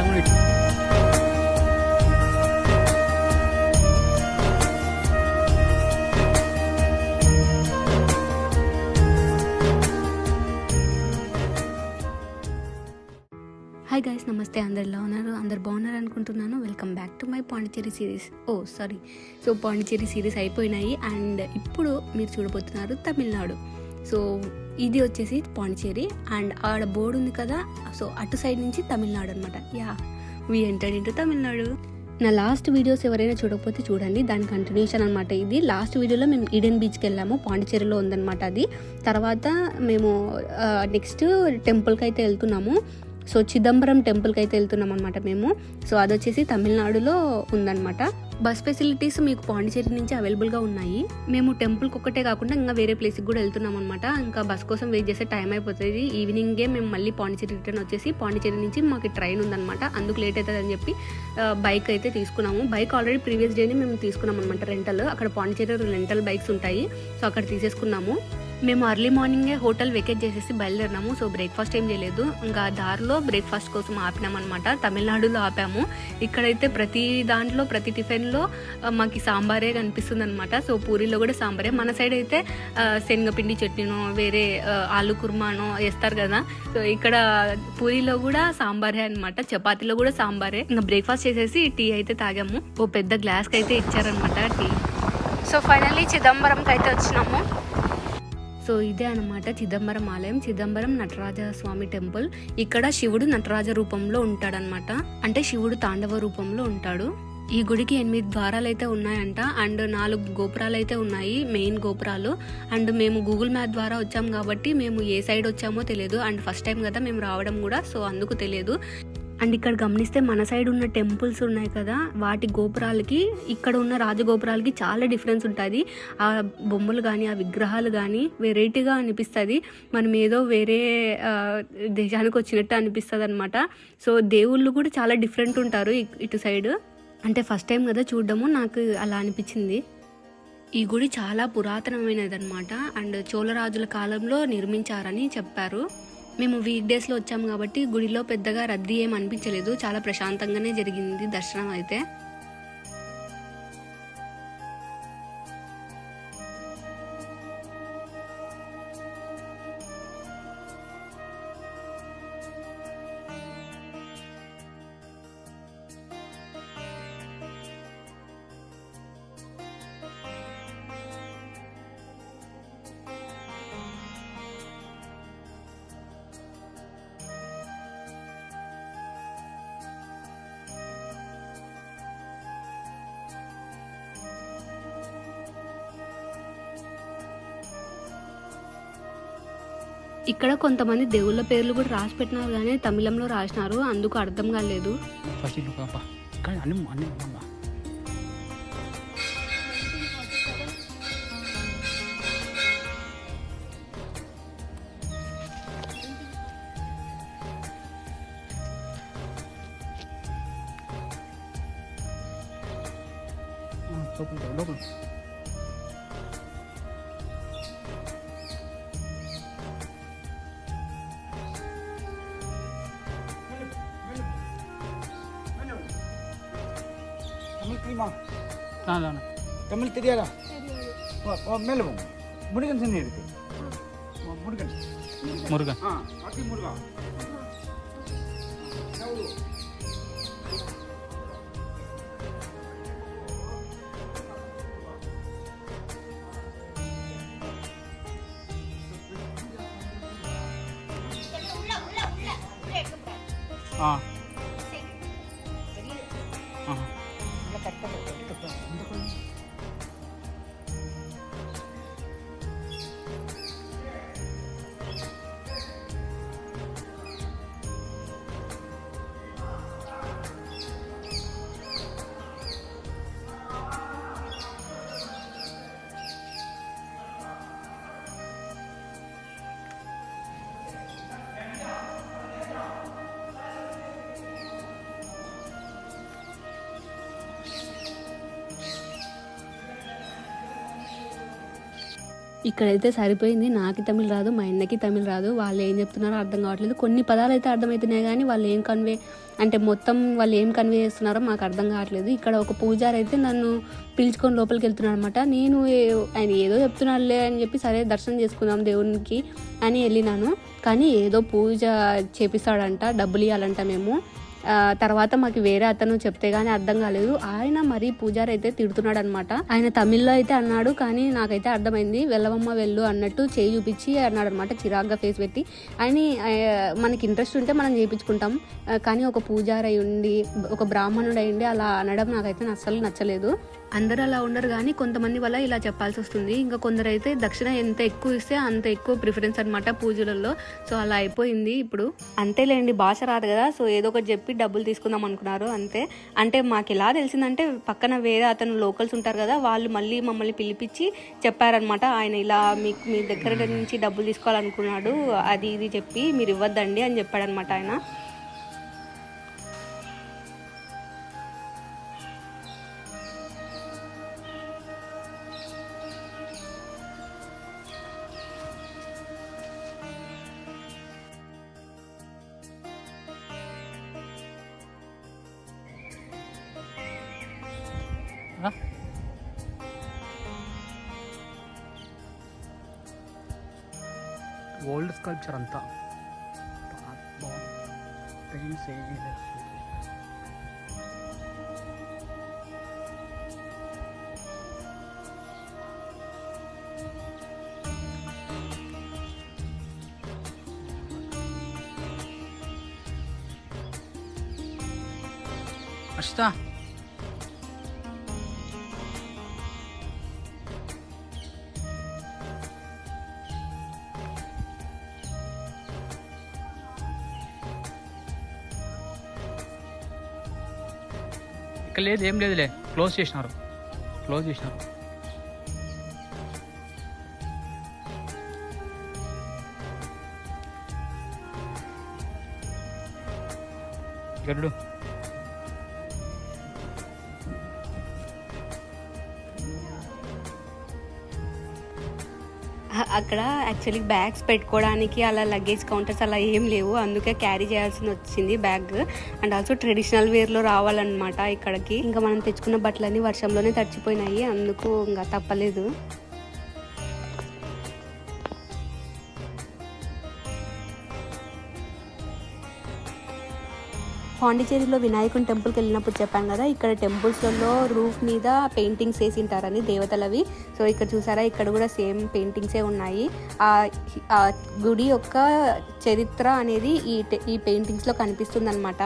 Hi guys, నమస్తే. అందరు ఎలా ఉన్నారు? అందరు బాగున్నారు అనుకుంటున్నాను. Welcome back to my Pondicherry series. So Pondicherry series అయిపోయినాయి అండ్ ఇప్పుడు మీరు చూడబోతున్నారు తమిళనాడు. సో ఇది వచ్చేసి పాండిచేరి అండ్ ఆడ బోర్డు ఉంది కదా, సో అటు సైడ్ నుంచి తమిళనాడు అనమాట. We entered into Tamil Nadu. నా లాస్ట్ వీడియోస్ ఎవరైనా చూడకపోతే చూడండి, దాని కంటిన్యూషన్ అనమాట ఇది. లాస్ట్ వీడియోలో మేము ఈడెన్ బీచ్కి వెళ్ళాము, పాండిచేరిలో ఉందన్నమాట అది. తర్వాత మేము నెక్స్ట్ టెంపుల్కి అయితే వెళ్తున్నాము. సో చిదంబరం టెంపుల్కి అయితే వెళ్తున్నాం అనమాట మేము. సో అది వచ్చేసి తమిళనాడులో ఉందన్నమాట. బస్ ఫెసిలిటీస్ మీకు పాండిచేరి నుంచి అవైలబుల్గా ఉన్నాయి. మేము టెంపుల్కి ఒక్కటే కాకుండా ఇంకా వేరే ప్లేస్కి కూడా వెళ్తున్నాం అనమాట. ఇంకా బస్ కోసం వెయిట్ చేసే టైం అయిపోతుంది. ఈవినింగే మేము మళ్ళీ పాండిచేరి రిటర్న్ వచ్చేసి, పాండిచేరి నుంచి మాకు ట్రైన్ ఉందన్నమాట, అందుకు లేట్ అవుతుంది అని చెప్పి బైక్ అయితే తీసుకున్నాము. బైక్ ఆల్రెడీ ప్రీవియస్ డేని మేము తీసుకున్నాం అనమాట రెంటల్. అక్కడ పాండిచేరి రెంటల్ బైక్స్ ఉంటాయి, సో అక్కడ తీసేసుకున్నాము. మేము అర్లీ మార్నింగే హోటల్ వెకేట్ చేసేసి బయలుదేరినాము. సో బ్రేక్ఫాస్ట్ ఏం చేయలేదు, ఇంకా దారిలో బ్రేక్ఫాస్ట్ కోసం ఆపినామన్నమాట. తమిళనాడులో ఆపాము. ఇక్కడైతే ప్రతి దాంట్లో ప్రతి టిఫిన్లో మాకు సాంబారే కనిపిస్తుంది అనమాట. సో పూరీలో కూడా సాంబారే. మన సైడ్ అయితే శనగపిండి చట్నీనో వేరే ఆలు కుర్మానో వేస్తారు కదా, సో ఇక్కడ పూరీలో కూడా సాంబారే అనమాట. చపాతీలో కూడా సాంబారే. ఇంకా బ్రేక్ఫాస్ట్ చేసేసి టీ అయితే తాగాము. ఓ పెద్ద గ్లాస్కి అయితే ఇచ్చారనమాట టీ. సో ఫైనల్లీ చిదంబరంకి అయితే వచ్చినాము. సో ఇదే అనమాట చిదంబరం ఆలయం, చిదంబరం నటరాజ స్వామి టెంపుల్. ఇక్కడ శివుడు నటరాజ రూపంలో ఉంటాడనమాట, అంటే శివుడు తాండవ రూపంలో ఉంటాడు. ఈ గుడికి 8 ద్వారాలు అయితే ఉన్నాయంట అండ్ 4 గోపురాలు అయితే ఉన్నాయి, మెయిన్ గోపురాలు. అండ్ మేము గూగుల్ మ్యాప్ ద్వారా వచ్చాము కాబట్టి మేము ఏ సైడ్ వచ్చామో తెలియదు. అండ్ ఫస్ట్ టైం కదా మేము రావడం కూడా, సో అందుకు తెలియదు. అండ్ ఇక్కడ గమనిస్తే మన సైడ్ ఉన్న టెంపుల్స్ ఉన్నాయి కదా, వాటి గోపురాలకి ఇక్కడ ఉన్న రాజగోపురాలకి చాలా డిఫరెన్స్ ఉంటుంది. ఆ బొమ్మలు కానీ ఆ విగ్రహాలు కానీ వెరైటీగా అనిపిస్తుంది. మనం ఏదో వేరే దేశానికి వచ్చినట్టు అనిపిస్తుంది అనమాట. సో దేవుళ్ళు కూడా చాలా డిఫరెంట్ ఉంటారు ఇటు సైడ్. అంటే ఫస్ట్ టైం కదా చూడడము, నాకు అలా అనిపించింది. ఈ గుడి చాలా పురాతనమైనది అనమాట అండ్ చోళరాజుల కాలంలో నిర్మించారని చెప్పారు. మేము వీక్ డేస్లో వచ్చాము కాబట్టి గుడిలో పెద్దగా రద్దీ ఏం అనిపించలేదు, చాలా ప్రశాంతంగానే జరిగింది దర్శనం అయితే. ఇక్కడ కొంతమంది దేవుళ్ళ పేర్లు కూడా రాసి పెట్టినారు కానీ తమిళంలో రాసినారు, అందుకు అర్థం కాలేదు. தமிழ் தெரியாதா? மேலே போங்க. முருகன் சன்னி இருக்கு. முருகன் முருகன் முருகா. ఇక్కడైతే సరిపోయింది. నాకు తమిళ్ రాదు, మా అన్నకి తమిళ్ రాదు. వాళ్ళు ఏం చెప్తున్నారో అర్థం కావట్లేదు. కొన్ని పదాలు అయితే అర్థమవుతున్నాయి కానీ వాళ్ళు ఏం కన్వే అంటే మొత్తం వాళ్ళు ఏం కన్వే చేస్తున్నారో మాకు అర్థం కావట్లేదు. ఇక్కడ ఒక పూజారి అయితే నన్ను పిలుచుకొని లోపలికి వెళ్తున్నాడు అనమాట. నేను ఆయన ఏదో చెప్తున్నాడులే అని చెప్పి సరే దర్శనం చేసుకుందాం దేవునికి అని వెళ్ళినాను. కానీ ఏదో పూజ చేపిస్తాడంట, డబ్బులు ఇవ్వాలంట మేము. తర్వాత మాకు వేరే అతను చెప్తే గానీ అర్థం కాలేదు. ఆయన మరీ పూజారి అయితే తిడుతున్నాడు అనమాట. ఆయన తమిళ్లో అయితే అన్నాడు కానీ నాకైతే అర్థమైంది. వెళ్ళవమ్మ వెళ్ళు అన్నట్టు చేయి చూపించి అన్నాడు అనమాట, చిరాగ్గా ఫేస్ పెట్టి. అని మనకి ఇంట్రెస్ట్ ఉంటే మనం చేయించుకుంటాం, కానీ ఒక పూజారి అయి ఉండి ఒక బ్రాహ్మణుడు అయ్యండి అలా అనడం నాకైతే అస్సలు నచ్చలేదు. అందరూ అలా ఉండరు కానీ కొంతమంది వల్ల ఇలా చెప్పాల్సి వస్తుంది. ఇంకా కొందరు అయితే దక్షిణ ఎంత ఎక్కువ ఇస్తే అంత ఎక్కువ ప్రిఫరెన్స్ అనమాట పూజలలో. సో అలా అయిపోయింది ఇప్పుడు. అంతేలేండి, భాష రాదు కదా, సో ఏదో ఒకటి చెప్పి డబ్బులు తీసుకుందాం అనుకున్నారు అంతే. అంటే మాకు ఎలా తెలిసిందంటే పక్కన వేరే అతను లోకల్స్ ఉంటారు కదా, వాళ్ళు మళ్ళీ మమ్మల్ని పిలిపించి చెప్పారనమాట. ఆయన ఇలా మీ దగ్గర నుంచి డబ్బులు తీసుకోవాలనుకున్నాడు, అది ఇది చెప్పి మీరు ఇవ్వద్దండి అని చెప్పాడనమాట ఆయన. ఓల్డ్ స్కల్ప్చర్ అంతా అష్ట ఇక్కడ లేదు, ఏం లేదులే, క్లోజ్ చేసినారు. గరుడు అక్కడ యాక్చువల్లీ బ్యాగ్స్ పెట్టుకోవడానికి అలా లగేజ్ కౌంటర్స్ అలా ఏం లేవు, అందుకే క్యారీ చేయాల్సి వచ్చింది బ్యాగ్. అండ్ ఆల్సో ట్రెడిషనల్ వేర్లో రావాలన్నమాట ఇక్కడికి. ఇంకా మనం తెచ్చుకున్న బట్టలన్నీ వర్షంలోనే తడిచిపోయినాయి, అందుకు ఇంకా తప్పలేదు. పాండిచేరిలో వినాయకుని టెంపుల్కి వెళ్ళినప్పుడు చెప్పాను కదా, ఇక్కడ టెంపుల్స్లలో రూఫ్ మీద పెయింటింగ్స్ వేసి ఉంటారని దేవతలవి. సో ఇక్కడ చూసారా, ఇక్కడ కూడా సేమ్ పెయింటింగ్సే ఉన్నాయి. ఆ గుడి యొక్క చరిత్ర అనేది ఈ పెయింటింగ్స్లో కనిపిస్తుంది అనమాట.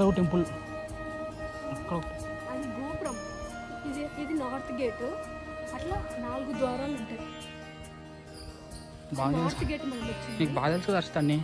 అక్కడ టెంపుల్, అది గోపురం, ఇది నార్త్ గేట్. అట్లా 4 ద్వారాలు ఉంటాయి. నార్త్ గేట్ నీకు బాగా తెలుసు కదా అన్ని.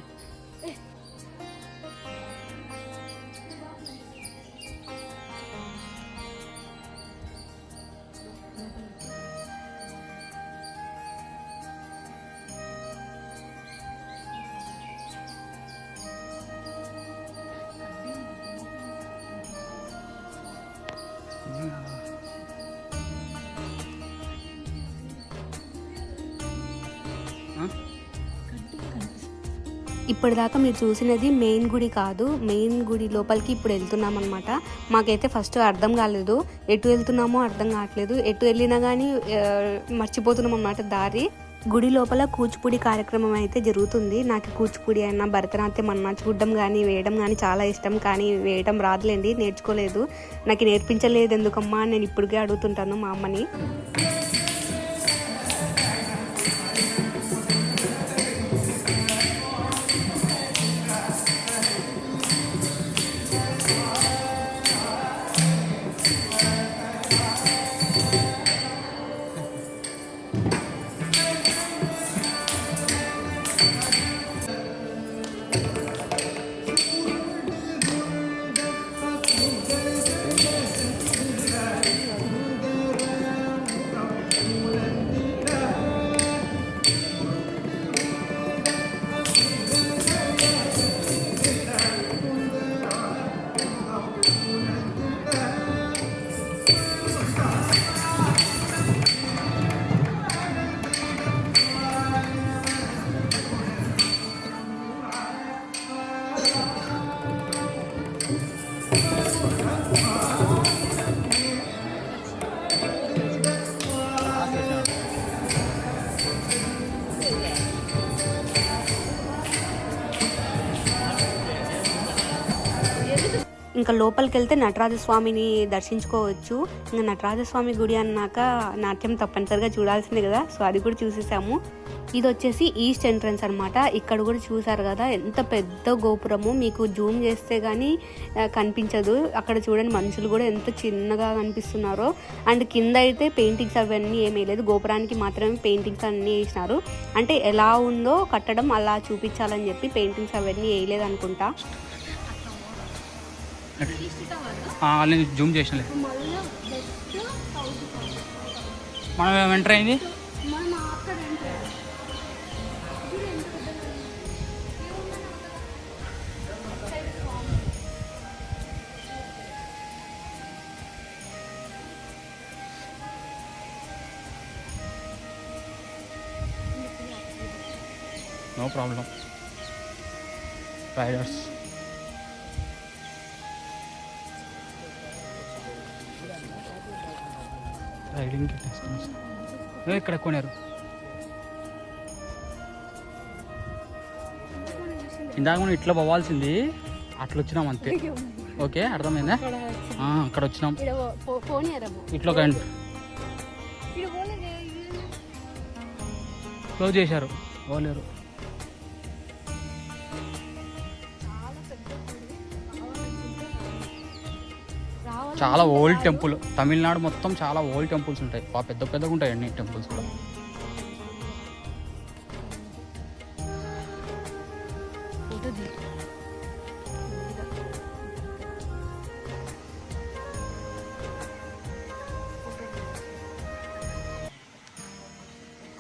ఇప్పటిదాకా మీరు చూసినది మెయిన్ గుడి కాదు, మెయిన్ గుడి లోపలికి ఇప్పుడు వెళ్తున్నాం అనమాట. మాకైతే ఫస్ట్ అర్థం కాలేదు, ఎటు వెళ్తున్నామో అర్థం కావట్లేదు, ఎటు వెళ్ళినా కానీ మర్చిపోతున్నాం అనమాట దారి. గుడి లోపల కూచిపూడి కార్యక్రమం అయితే జరుగుతుంది. నాకు కూచిపూడి అయినా భరతనాట్యం అన్నా చూడడం కానీ వేయడం కానీ చాలా ఇష్టం, కానీ వేయడం రాదులేండి, నేర్చుకోలేదు. నాకు నేర్పించలేదు ఎందుకమ్మా నేను ఇప్పటికే అడుగుతుంటాను మా అమ్మని. ఇంకా లోపలికి వెళ్తే నటరాజస్వామిని దర్శించుకోవచ్చు. ఇంకా నటరాజస్వామి గుడి అన్నాక నాట్యం తప్పనిసరిగా చూడాల్సిందే కదా, సో అది కూడా చూసేసాము. ఇది వచ్చేసి ఈస్ట్ ఎంట్రన్స్ అనమాట. ఇక్కడ కూడా చూసారు కదా ఎంత పెద్ద గోపురము, మీకు జూమ్ చేస్తే కానీ కనిపించదు. అక్కడ చూడండి మనుషులు కూడా ఎంత చిన్నగా కనిపిస్తున్నారో. అండ్ కింద అయితే పెయింటింగ్స్ అవన్నీ ఏమీ లేదు, గోపురానికి మాత్రమే పెయింటింగ్స్ అన్నీ వేసినారు. అంటే ఎలా ఉందో కట్టడం అలా చూపించాలని చెప్పి పెయింటింగ్స్ అవన్నీ వేయలేదు అనుకుంటా. జూమ్ చేసినలే మనం ఎంటర్ అయింది. No problem riders. రైడింగ్ ఇక్కడ కొనారు. ఇందాక మనం ఇట్లా పోవాల్సింది, అట్లా వచ్చినాం అంతే. ఓకే అర్థమైందా? అక్కడ వచ్చినాం ఇట్లా క్లోజ్ చేశారు, పోలేరు. చాలా ఓల్డ్ టెంపుల్, తమిళనాడు మొత్తం చాలా ఓల్డ్ టెంపుల్స్ ఉంటాయి, పెద్ద పెద్దగా ఉంటాయి అన్ని టెంపుల్స్ కూడా.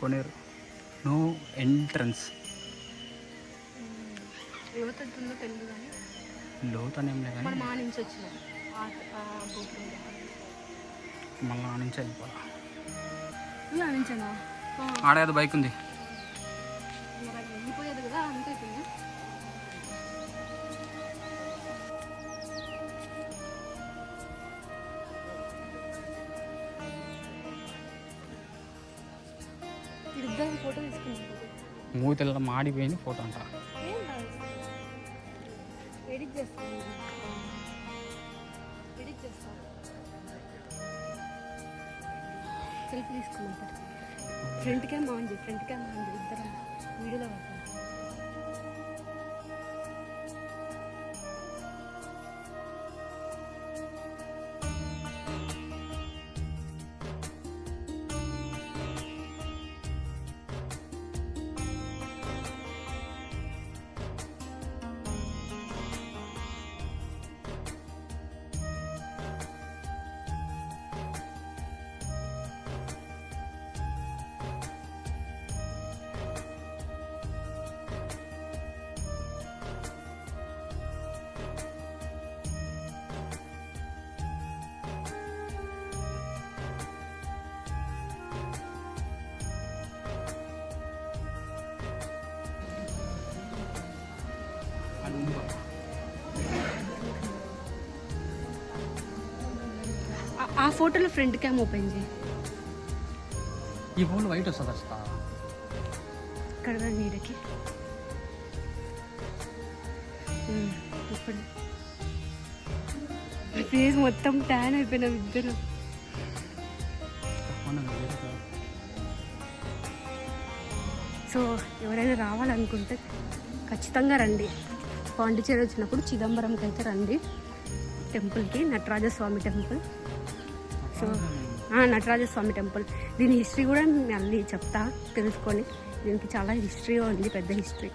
కొనేరు నో ఎంట్రన్స్. లోతనేం లేదు కానీ మళ్ళీ నుంచి వెళ్ళిపోవాలి. ఆడేది బైక్ ఉంది. మూతెల్ల మాడిపోయింది ఫోటో అంట. సెల్ఫీ తీసుకున్నాం. ఫ్రంట్ క్యామ్ ఆన్ చేయి, ఫ్రంట్ క్యామ్ ఆన్ చేయి, ఇద్దరం వీడియోలో పడతాం. ఆ ఫోటోలో ఫ్రంట్ క్యామ్ ఓపెన్ చేయి. ఈ ఫోన్ వైట్ వస్తుంది అసలు. ఇక్కడ రా నీడకి. ఇప్పుడు ఫేస్ మొత్తం ట్యాన్ అయిపోయినాం ఇద్దరు. సో ఎవరైనా రావాలనుకుంటే ఖచ్చితంగా రండి. పాండిచేరి వచ్చినప్పుడు చిదంబరంకి అయితే రండి, టెంపుల్కి, Natarajaswamy temple. So Natarajaswamy temple, దీని హిస్టరీ కూడా మళ్ళీ చెప్తా తెలుసుకొని. దీనికి చాలా హిస్టరీ ఉంది, పెద్ద హిస్టరీ.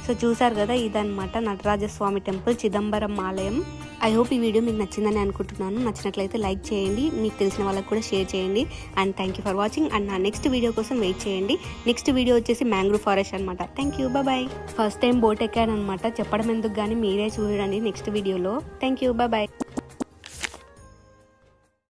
సో చూసారు కదా, ఇదన్నమాట నటరాజస్వామి టెంపుల్, చిదంబరం ఆలయం. ఐ హోప్ ఈ వీడియో మీకు నచ్చిందని అనుకుంటున్నాను. నచ్చినట్లయితే లైక్ చేయండి, మీకు తెలిసిన వాళ్ళకి కూడా షేర్ చేయండి. And thank you for watching. And నా నెక్స్ట్ వీడియో కోసం వెయిట్ చేయండి. నెక్స్ట్ వీడియో వచ్చేసి మ్యాంగ్రూవ్ ఫారెస్ట్ అనమాట. Thank you, bye. First time boat ఎక్కాను అనమాట, చెప్పడం ఎందుకు కానీ మీరే చూడండి నెక్స్ట్ వీడియోలో. Thank you, bye.